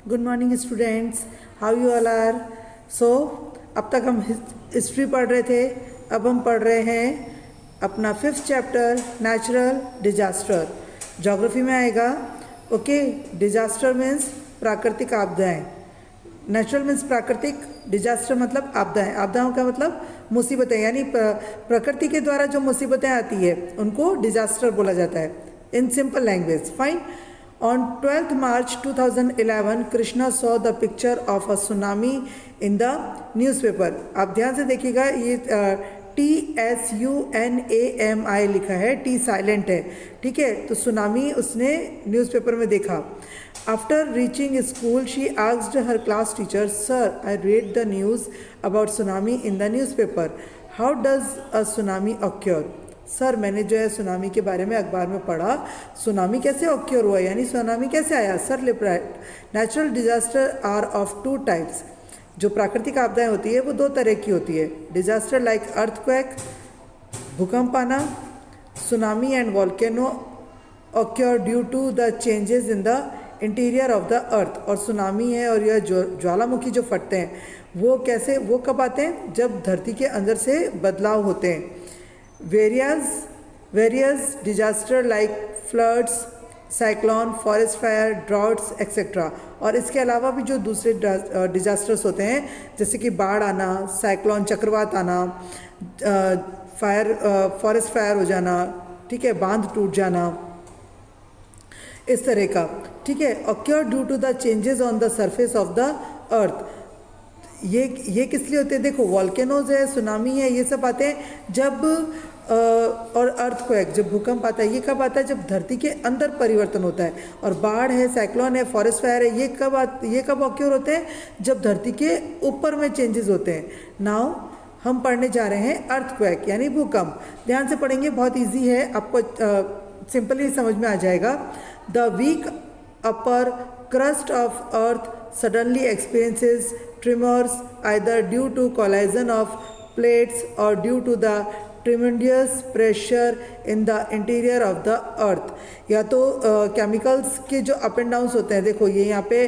Good morning students, how you all are. So अब तक हम हिस्ट्री पढ़ रहे थे, अब हम पढ़ रहे हैं अपना 5th chapter natural disaster. Geography में आएगा। ओके, डिजास्टर मीन्स प्राकृतिक आपदाएं, नेचुरल मीन्स प्राकृतिक, डिजास्टर मतलब आपदाएं। आपदाओं का मतलब मुसीबतें, यानी प्रकृति के द्वारा जो मुसीबतें आती है उनको डिजास्टर बोला जाता है in simple language. Fine. On 12th March 2011, Krishna saw the picture of a tsunami in the newspaper. आप ध्यान से देखिएगा, ये TSUNAMI लिखा है, T साइलेंट है, ठीक है। तो सुनामी उसने न्यूज़पेपर में देखा। After reaching school, she asked her class teacher, "Sir, I read the news about tsunami in the newspaper. How does a tsunami occur?" Sir, मैंने जो है सुनामी के बारे में अखबार में पढ़ा, सुनामी कैसे ऑक्योर हुआ, यानी सुनामी कैसे आया। Sir replied, natural disaster are of 2 types. जो प्राकृतिक आपदाएं होती है वो 2 तरह की होती है। डिजास्टर लाइक अर्थक्वेक, भूकंप आना, tsunami and volcano occur due to the changes in the interior of the earth. और सुनामी है और यह ज्वालामुखी जो फटते हैं वो कैसे, वो कब आते हैं, जब धरती के अंदर से बदलाव होते हैं। various disaster like floods, cyclone, forest fire, droughts etc. और इसके अलावा भी जो दूसरे डिजास्टर्स होते हैं जैसे कि बाढ़ आना, साइक्लोन चक्रवात आना, फॉरेस्ट फायर हो जाना, ठीक है, बांध टूट जाना, इस तरह का, ठीक है। Occur due to the changes on the surface of the earth. ये किस लिए होते हैं, देखो वॉल्केनोज है, सुनामी है, ये सब आते हैं जब और अर्थक्वेक, जब भूकंप आता है, ये कब आता है, जब धरती के अंदर परिवर्तन होता है। और बाढ़ है, साइक्लोन है, फॉरेस्ट फायर है, ये कब ऑक्योर होते हैं, जब धरती के ऊपर में चेंजेस होते हैं। नाउ हम पढ़ने जा रहे हैं अर्थक्वेक यानी भूकंप। ध्यान से पढ़ेंगे, बहुत ईजी है, आपको सिंपली समझ में आ जाएगा। The weak upper crust of earth suddenly experiences tremors either due to collision of plates or due to the tremendous pressure in the interior of the earth। या तो केमिकल्स के जो अप एंड डाउन्स होते हैं, देखो ये यहाँ पे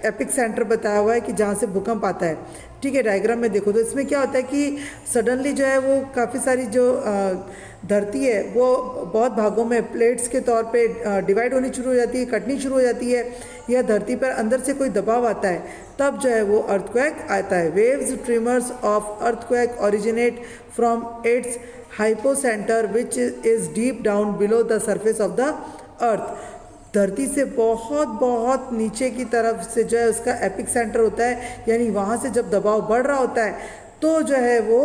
एपिक सेंटर बताया हुआ है कि जहाँ से भूकंप आता है, ठीक है। डायग्राम में देखो तो इसमें क्या होता है कि सडनली जो है वो काफ़ी सारी जो धरती है वो बहुत भागों में प्लेट्स के तौर पे डिवाइड होनी शुरू हो जाती है, कटनी शुरू हो जाती है, या धरती पर अंदर से कोई दबाव आता है, तब जो है वो अर्थक्वेक आता है। Waves trimmers of earthquake originate from its hypocentre which is deep down below the surface of the अर्थ। धरती से बहुत बहुत नीचे की तरफ से जो है उसका एपिक सेंटर होता है, यानी वहाँ से जब दबाव बढ़ रहा होता है तो जो है वो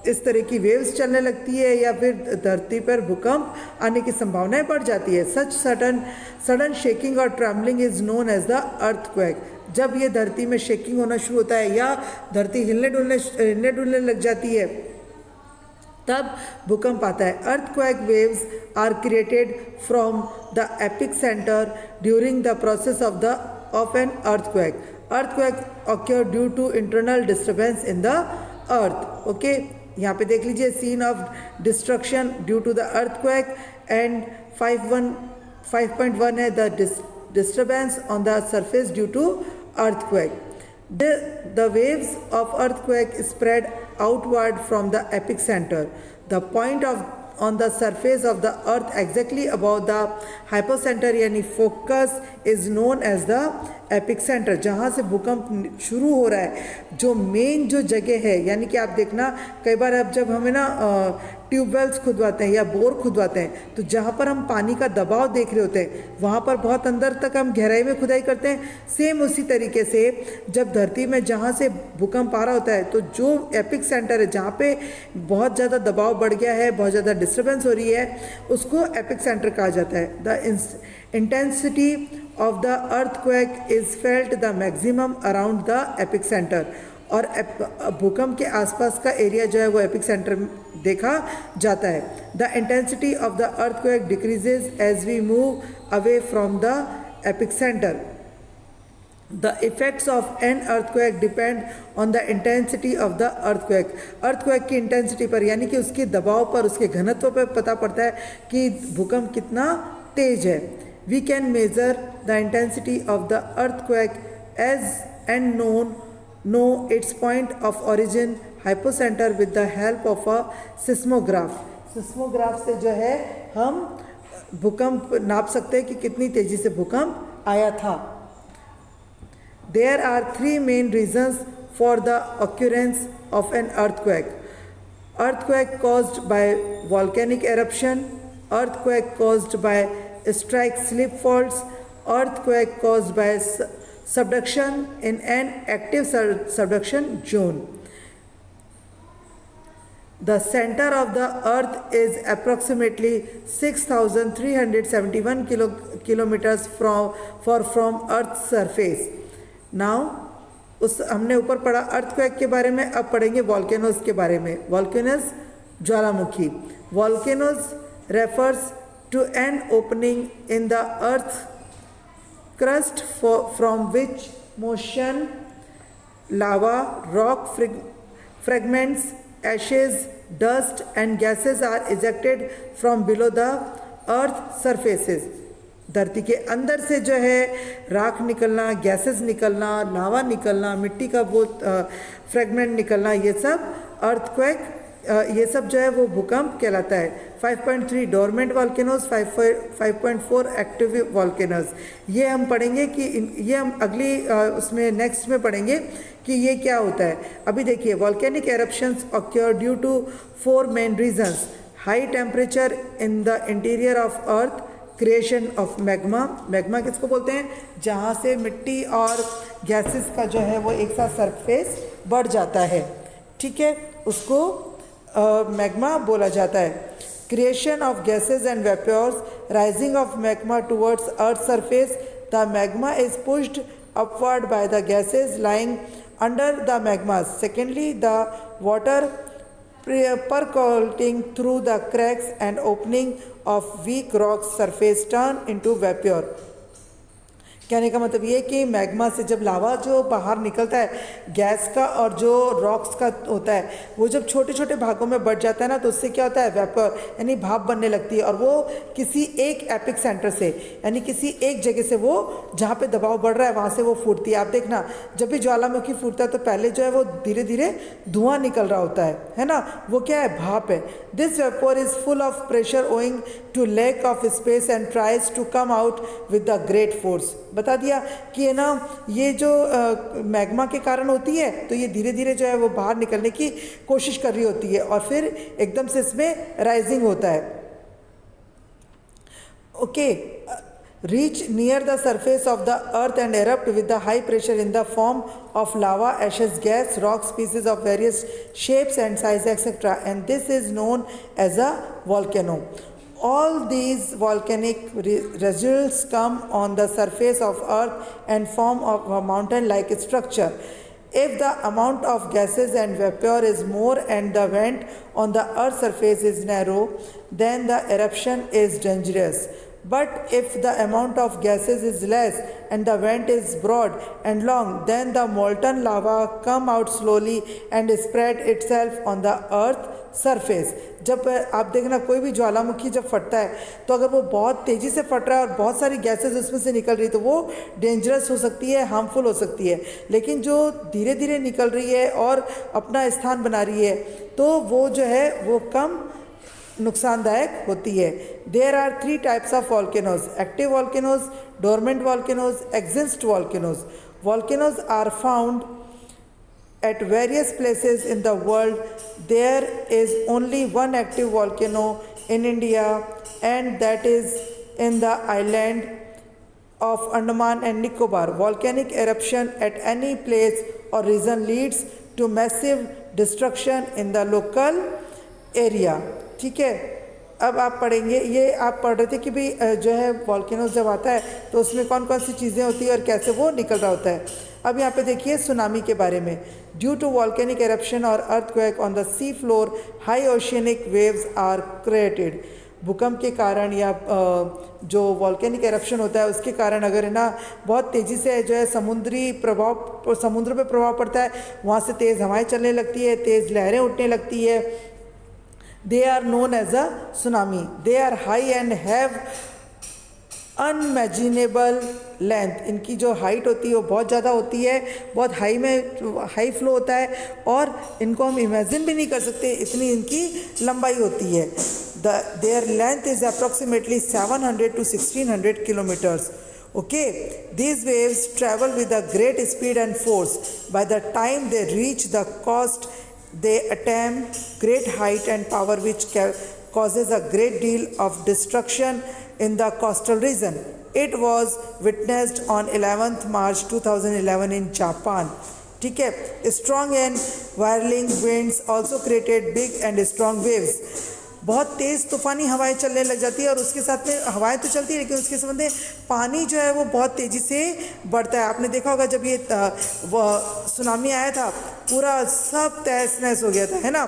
इस तरह की वेव्स चलने लगती है, या फिर धरती पर भूकंप आने की संभावनाएं बढ़ जाती है। सच सडन शेकिंग और trembling is known as the earthquake. जब ये धरती में शेकिंग होना शुरू होता है या धरती हिलने डुलने लग जाती है, तब भूकंप आता है। Earthquake waves are created from the epicentre during the process of an earthquake. Earthquake occur due to internal disturbance in the earth. Okay, यहाँ पे देख लीजिए, scene of destruction due to the earthquake and 5.1 है the disturbance on the surface due to earthquake. The waves of earthquake spread outward from the epicenter. The point on the surface of the earth exactly above the hypocenter यानी focus is known as the epicenter। जहाँ से भूकंप शुरू हो रहा है, जो main जो जगह है, यानी कि आप देखना कई बार अब जब हमें ना ट्यूबवेल्स खुदवाते हैं या बोर खुदवाते हैं, तो जहाँ पर हम पानी का दबाव देख रहे होते हैं वहाँ पर बहुत अंदर तक हम गहराई में खुदाई करते हैं। सेम उसी तरीके से जब धरती में जहाँ से भूकंप आ रहा होता है, तो जो एपिक सेंटर है जहाँ पे बहुत ज़्यादा दबाव बढ़ गया है, बहुत ज़्यादा डिस्टर्बेंस हो रही है, उसको एपिक सेंटर कहा जाता है। The intensity of the earthquake is felt the maximum around the epic centre. और भूकंप के आसपास का एरिया जो है वो एपिक सेंटर देखा जाता है। The intensity of the earthquake decreases as we move away from the epicentre. The effects of an earthquake depend on the intensity of the earthquake. Earthquake की इंटेंसिटी पर, यानी कि उसके दबाव पर, उसके घनत्व पर पता पड़ता है कि भूकंप कितना तेज है। We can measure the intensity of the earthquake as and know its point of origin hypocenter with the help of a seismograph. Seismograph से जो है हम भूकंप नाप सकते हैं कि कितनी तेजी से भूकंप आया था. There are three main reasons for the occurrence of an earthquake. Earthquake caused by volcanic eruption, earthquake caused by strike slip faults, earthquake caused by subduction in an active subduction zone. The center of the earth is approximately 6,371 kilometers from Earth's surface. Now, हमने ऊपर पढ़ा earthquake के बारे में, अब पढ़ेंगे volcanoes के बारे में. Volcanoes Jwalamukhi. Volcanoes refers to an opening in the earth's crust from which motion, lava, rock fragments, ashes, dust and gases are ejected from below the earth surfaces. धरती के अंदर से जो है राख निकलना, गैसेस निकलना, लावा निकलना, मिट्टी का वो फ्रेगमेंट निकलना, ये सब अर्थक्वेक, ये सब जो है वो भूकंप कहलाता है. 5.3 डोरमेंट वॉल्केनोज, 5.4 एक्टिव वॉल्केनोज. ये हम पढ़ेंगे कि ये हम अगली उसमें नेक्स्ट में पढ़ेंगे कि ये क्या होता है. अभी देखिए, volcanic eruptions occur due to 4 main reasons. High temperature in the interior of earth, creation of magma. Magma किसको बोलते हैं? जहाँ से मिट्टी और गैसेस का जो है वो एक साथ सरफेस बढ़ जाता है, ठीक है, उसको मैग्मा बोला जाता है. Creation of gases and vapours, rising of magma towards earth surface. The magma is pushed upward by the gases lying under the magma. Secondly, the water percolating through the cracks and opening of weak rock surface turn into vapor. कहने का मतलब ये कि magma से जब लावा जो बाहर निकलता है गैस का और जो रॉक्स का होता है, वो जब छोटे छोटे भागों में बढ़ जाता है ना, तो उससे क्या होता है, वेपर यानी भाप बनने लगती है. और वो किसी एक एपिक सेंटर से यानी किसी एक जगह से वो जहाँ पे दबाव बढ़ रहा है वहाँ से वो फूटती है. आप देखना, जब भी ज्वालामुखी फूटता है तो पहले जो है वो धीरे धीरे धुआं निकल रहा होता है ना, वो क्या है, भाप है. This vapour is full of pressure owing to lack of space and tries to come out with the great force. बता दिया कि है ना, ये जो मैग्मा के कारण होती है, तो ये धीरे धीरे जो है वो बाहर निकलने की कोशिश कर रही होती है और फिर एकदम से इसमें राइजिंग होता है. Okay. Reach near the surface of the earth and erupt with the high pressure in the form of lava, ashes, gas, rock, species of various shapes and size, etc. And this is known as a volcano. All these volcanic residues come on the surface of earth and form of a mountain-like structure. If the amount of gases and vapor is more and the vent on the earth's surface is narrow, then the eruption is dangerous. But if the amount of gases is less and the vent is broad and long, then the molten lava come out slowly and spread itself on the earth surface. जब आप देखना कोई भी ज्वालामुखी जब फटता है तो अगर वो बहुत तेज़ी से फट रहा है और बहुत सारी गैसेस उसमें से निकल रही है तो वो डेंजरस हो सकती है, हार्मफुल हो सकती है. लेकिन जो धीरे धीरे निकल रही है और अपना स्थान बना रही है तो वो जो है वो कम नुकसानदायक होती है. There are 3 types of volcanoes: active volcanoes, dormant volcanoes, exist volcanoes. Volcanoes are found at various places in the world. There is only one active volcano in India, and that is in the island of Andaman and Nicobar. Volcanic eruption at any place or region leads to massive destruction in the local area. ठीक है. अब आप पढ़ेंगे, ये आप पढ़ रहे थे कि भाई जो है वॉल्केनोज जब आता है तो उसमें कौन कौन सी चीज़ें होती है और कैसे वो निकल रहा होता है. अब यहाँ पे देखिए सुनामी के बारे में. ड्यू टू वॉल्केनिक एरप्शन और earthquake on the sea floor, high oceanic waves are created. भूकंप के कारण या जो वॉल्केनिक एरप्शन होता है उसके कारण अगर है ना बहुत तेज़ी से जो है समुद्री प्रभाव, समुद्र पे प्रभाव पड़ता है, वहाँ से तेज़ हवाएं चलने लगती है, तेज़ लहरें उठने लगती है. They are known as a tsunami. They are high and have unimaginable length, इनकी जो हाइट होती है वो बहुत ज़्यादा होती है, बहुत हाई फ्लो होता है और इनको हम इमेजिन भी नहीं कर सकते इतनी इनकी लंबाई होती है। There length is approximately 700 to 1600 kilometers. Okay, these waves travel with a great speed and force. By the time they reach the coast, they attain great height and power, which causes a great deal of destruction in the coastal region. It was witnessed on 11th March 2011 in Japan. ठीक है, strong and whirling winds also created big and strong waves. बहुत तेज़ तूफ़ानी हवाएं चलने लग जाती है और उसके साथ में हवाएं तो चलती है लेकिन उसके संबंध में पानी जो है वो बहुत तेज़ी से बढ़ता है। आपने देखा होगा जब ये सुनामी आया था पूरा सब तहस नहस हो गया था, है ना।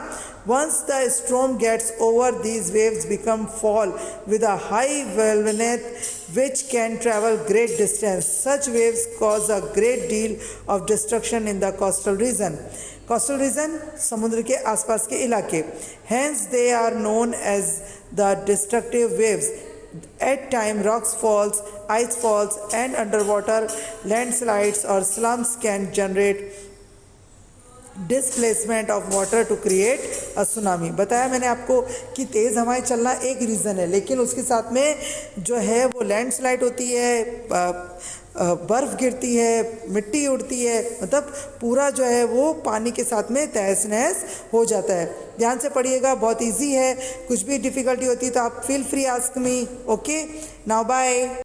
Once the storm gets over these waves become fall with a high wavelength which can travel great distance. Such waves cause a great deal of destruction in the coastal region. Coastal region समुद्र के आसपास के इलाके, hence they are known as the destructive waves. At time rocks falls, ice falls and underwater landslides or slumps can generate displacement of water to create a tsunami. बताया मैंने आपको कि तेज़ हवाएं चलना एक रीज़न है, लेकिन उसके साथ में जो है वो लैंडस्लाइड होती है, बर्फ़ गिरती है, मिट्टी उड़ती है, मतलब पूरा जो है वो पानी के साथ में तहस नहस हो जाता है। ध्यान से पढ़िएगा, बहुत इजी है। कुछ भी डिफ़िकल्टी होती है तो आप feel free ask me. Okay, now bye.